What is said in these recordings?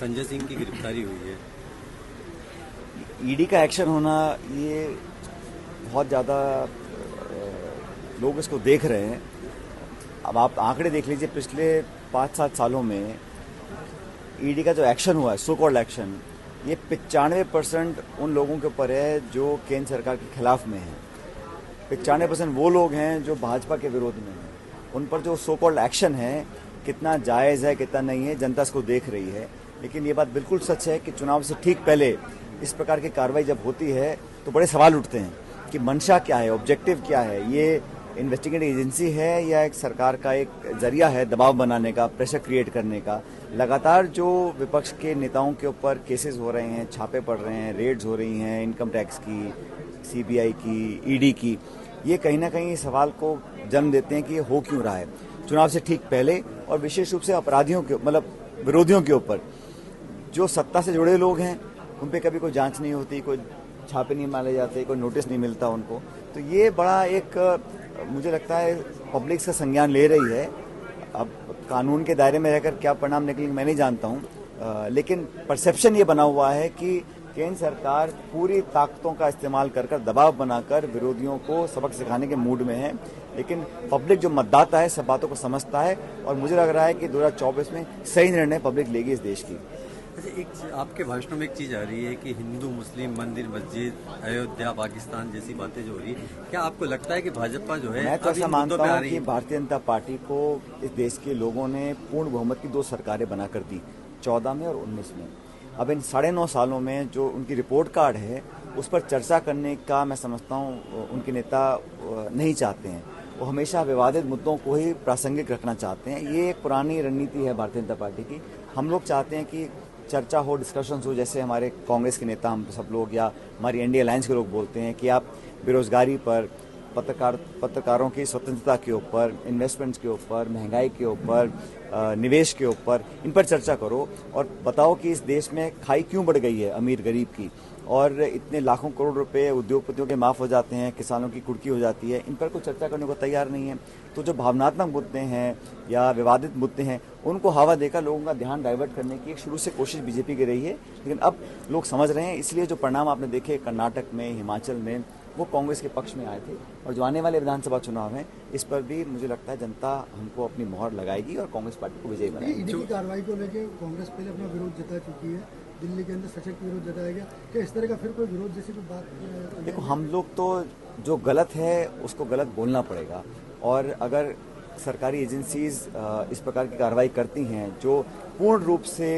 संजय सिंह की गिरफ्तारी हुई है। ईडी का एक्शन होना, ये बहुत ज़्यादा लोग इसको देख रहे हैं। अब आप आंकड़े देख लीजिए, पिछले 5-7 सालों में ईडी का जो एक्शन हुआ है, सो कॉल्ड एक्शन, ये 95% उन लोगों के ऊपर है जो केंद्र सरकार के खिलाफ में हैं। 95% वो लोग हैं जो भाजपा के विरोध में हैं। उन पर जो सो कॉल्ड एक्शन है, कितना जायज़ है कितना नहीं है, जनता इसको देख रही है। लेकिन ये बात बिल्कुल सच है कि चुनाव से ठीक पहले इस प्रकार की कार्रवाई जब होती है तो बड़े सवाल उठते हैं कि मंशा क्या है, ऑब्जेक्टिव क्या है। ये इन्वेस्टिगेटिव एजेंसी है या एक सरकार का एक जरिया है दबाव बनाने का, प्रेशर क्रिएट करने का। लगातार जो विपक्ष के नेताओं के ऊपर केसेस हो रहे हैं, छापे पड़ रहे हैं, रेड्स हो रही हैं इनकम टैक्स की, सीबीआई की, ईडी की, ये कहीं ना कहीं सवाल को जन्म देते हैं कि ये हो क्यों रहा है चुनाव से ठीक पहले। और विशेष रूप से अपराधियों के, मतलब विरोधियों के ऊपर, जो सत्ता से जुड़े लोग हैं उन पे कभी कोई जांच नहीं होती, कोई छापे नहीं मारे जाते, कोई नोटिस नहीं मिलता उनको। तो ये बड़ा एक, मुझे लगता है पब्लिक का संज्ञान ले रही है। अब कानून के दायरे में रहकर क्या परिणाम निकलेंगे मैं नहीं जानता हूँ, लेकिन परसेप्शन ये बना हुआ है कि केंद्र सरकार पूरी ताकतों का इस्तेमाल कर दबाव बनाकर विरोधियों को सबक सिखाने के मूड में है। लेकिन पब्लिक जो मतदाता है सब बातों को समझता है और मुझे लग रहा है कि 2024 में सही निर्णय पब्लिक लेगी इस देश की। अच्छा, एक आपके भाषणों में एक चीज आ रही है कि हिंदू मुस्लिम मंदिर मस्जिद, अयोध्या, पाकिस्तान जैसी बातें जो हो रही है, क्या आपको लगता है कि भाजपा जो है, मैं तो ऐसा मानता हूँ कि भारतीय जनता पार्टी को इस देश के लोगों ने पूर्ण बहुमत की 2 सरकारें बनाकर दी, 14 में और 19 में। अब इन 9.5 सालों में जो उनकी रिपोर्ट कार्ड है उस पर चर्चा करने का मैं समझता हूँ उनके नेता नहीं चाहते हैं। वो हमेशा विवादित मुद्दों को ही प्रासंगिक रखना चाहते हैं। ये एक पुरानी रणनीति है भारतीय जनता पार्टी की। हम लोग चाहते हैं कि चर्चा हो, डिस्कशंस हो, जैसे हमारे कांग्रेस के नेता हम सब लोग या हमारी एनडीए अलायंस के लोग बोलते हैं कि आप बेरोजगारी पर, पत्रकारों की स्वतंत्रता के ऊपर, इन्वेस्टमेंट्स के ऊपर, महंगाई के ऊपर, निवेश के ऊपर, इन पर चर्चा करो और बताओ कि इस देश में खाई क्यों बढ़ गई है अमीर गरीब की, और इतने लाखों करोड़ रुपए उद्योगपतियों के माफ हो जाते हैं, किसानों की कुर्की हो जाती है। इन पर कोई चर्चा करने को तैयार नहीं है। तो जो भावनात्मक मुद्दे हैं या विवादित मुद्दे हैं उनको हवा देकर लोगों का ध्यान डाइवर्ट करने की एक शुरू से कोशिश बीजेपी की रही है। लेकिन अब लोग समझ रहे हैं, इसलिए जो परिणाम आपने देखे कर्नाटक में, हिमाचल में, वो कांग्रेस के पक्ष में आए थे। और जो आने वाले विधानसभा चुनाव हैं इस पर भी मुझे लगता है जनता हमको अपनी मोहर लगाएगी और कांग्रेस पार्टी को विजयी बनाएगी। ईडी की कार्रवाई को लेकर कांग्रेस पहले अपना विरोध जता चुकी है, दिल्ली के अंदर सशक्त विरोध जताया गया। क्या इस तरह का फिर कोई विरोध जैसी कोई बात? देखो, हम लोग तो जो गलत है उसको गलत बोलना पड़ेगा, और अगर सरकारी एजेंसीज इस प्रकार की कार्रवाई करती हैं जो पूर्ण रूप से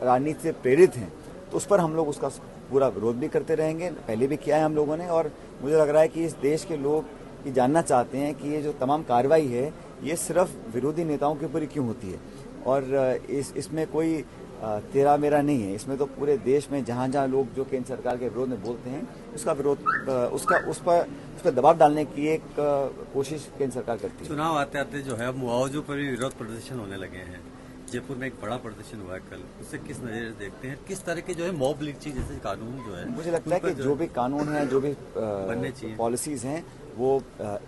राजनीति से प्रेरित हैं तो उस पर हम लोग उसका पूरा विरोध भी करते रहेंगे। पहले भी किया है हम लोगों ने, और मुझे लग रहा है कि इस देश के लोग ये जानना चाहते हैं कि ये जो तमाम कार्रवाई है ये सिर्फ विरोधी नेताओं के ऊपर ही क्यों होती है, और इसमें कोई तेरा मेरा नहीं है। इसमें तो पूरे देश में जहाँ जहाँ लोग जो केंद्र सरकार के विरोध में बोलते हैं उसका विरोध, उस पर दबाव डालने की एक कोशिश केंद्र सरकार करती है। चुनाव आते आते जो है मुआवजों पर भी विरोध प्रदर्शन होने लगे हैं। जयपुर में एक बड़ा प्रदर्शन हुआ है कल, उससे किस नजर से देखते हैं? किस तरह के जो है मॉब लिंचिंग जैसे कानून जो है, मुझे लगता है कि जो भी कानून है, जो भी बनने चाहिए, पॉलिसीज हैं, वो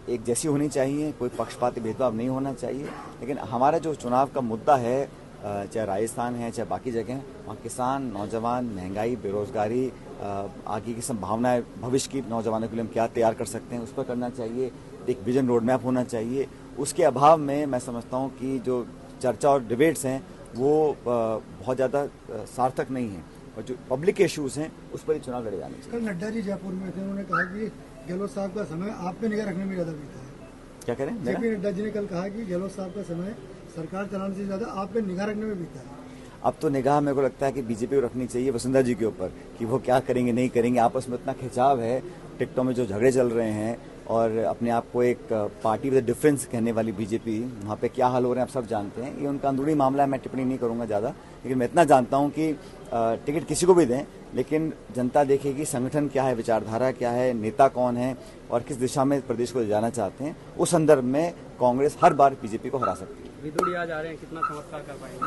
एक जैसी होनी चाहिए, कोई पक्षपाती भेदभाव नहीं होना चाहिए। लेकिन हमारा जो चुनाव का मुद्दा है, चाहे राजस्थान है चाहे बाकी जगह, वहाँ किसान, नौजवान, महंगाई, बेरोजगारी, आगे की संभावनाएं, भविष्य की नौजवानों के लिए हम क्या तैयार कर सकते हैं उस पर करना चाहिए। एक विजन रोड मैप होना चाहिए। उसके अभाव में मैं समझता हूँ कि जो चर्चा और डिबेट्स हैं वो बहुत ज़्यादा सार्थक नहीं है, और जो पब्लिक इश्यूज हैं उस पर ही चुनाव लड़े जाने चाहिए। कल नड्डा जी जयपुर में थे, उन्होंने कहा कि गहलोत साहब का समय आप पे निगाह रखने में ज़्यादा बीता है। क्या करें? जेपी नड्डा जी ने कल कहा कि गहलोत साहब का समय सरकार चलाने से ज़्यादा आप पे निगाह रखने में बीता है। अब तो निगाह मेरे को लगता है कि बीजेपी को रखनी चाहिए वसुंधरा जी के ऊपर कि वो क्या करेंगे नहीं करेंगे। आपस में इतना खिंचाव है, टिकटों में जो झगड़े चल रहे हैं, और अपने आप को एक पार्टी विद डिफरेंस कहने वाली बीजेपी, वहाँ पे क्या हाल हो रहे हैं आप सब जानते हैं। ये उनका अंदरूनी मामला है, मैं टिप्पणी नहीं करूँगा ज़्यादा। लेकिन मैं इतना जानता हूँ कि टिकट किसी को भी दें, लेकिन जनता देखेगी संगठन क्या है, विचारधारा क्या है, नेता कौन है और किस दिशा में प्रदेश को ले जाना चाहते हैं। उस संदर्भ में कांग्रेस हर बार बीजेपी को हरा सकती है। विदुड़ी आज आ रहे हैं, कितना चमत्कार कर पाएंगे?